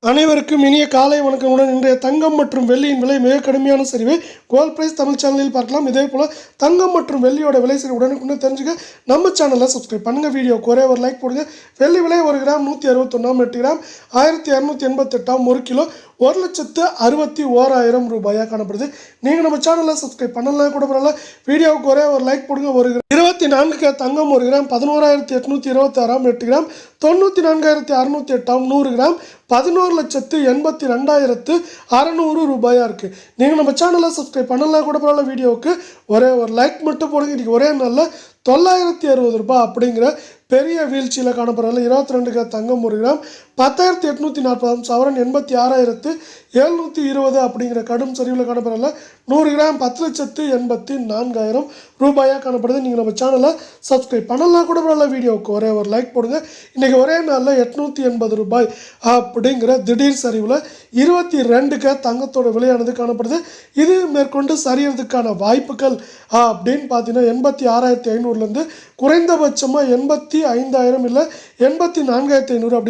அனைவருக்கும் இனிய காலை வணக்கமுடன் இன்றைய தங்கம் மற்றும் வெள்ளியின் விலை மிக கடுமையான சரிவை கோல்ட் பிரைஸ் தமிழ் சேனலில் பார்க்கலாம். இதே போல் தங்கம் மற்றும் வெள்ளியோட விலை சரி உடனுக்குன்னு தெரிஞ்சுக்க நம்ம சேனலில் சப்ஸ்கிரைப் பண்ணுங்கள். வீடியோக்கு ஒரே ஒரு லைக் போடுங்க. வெள்ளி விலை 1 கிராம் 161 8 கிராம் 1288 1 கிலோ 1,61,000 ரூபாயாக காணப்படுது. நீங்கள் நம்ம சேனலில் சப்ஸ்கிரைப் பண்ணலாம் கூட பரவாயில்ல. வீடியோவுக்கு ஒரே ஒரு லைக் போடுங்க. 24 தங்கம் 1 கிராம் 11,826 8 கிராம் 94,608 100 கிராம் 11,82,600 ரூபாயாக இருக்குது. நீங்கள் நம்ம சேனலை சப்ஸ்கிரைப் பண்ணலாம் கூட பரவாயில்ல. வீடியோவுக்கு ஒரே ஒரு லைக் மட்டும் போடுங்க. இன்றைக்கி ஒரே நாளில் 960 ரூபாய் அப்படிங்கிற பெரிய வீழ்ச்சியில் காணப்படுறதில்ல. 22 தங்கம் 1 கிராம் 10,840 சவரன் 86,720 அப்படிங்கிற கடும் சரிவில் காணப்படுறதில்ல. 100 கிராம் 10,84,000 ரூபாயாக காணப்படுது. நீங்கள் நம்ம சேனலை சப்ஸ்கிரைப் பண்ணலாம் கூட பரவாயில்ல. வீடியோவுக்கு ஒரே ஒரு லைக் போடுங்க. இன்றைக்கி ஒரே நாளில் 880 ரூபாய் அப்படிங்கிற திடீர் சரிவில் 22 தங்கத்தோட விலையானது காணப்படுது. இது மேற்கொண்டு சரியறதுக்கான வாய்ப்புகள் அப்படின்னு பார்த்தீங்கன்னா 86,500லேருந்து குறைந்தபட்சமாக 85,000 இல்லை 84,500 அப்படி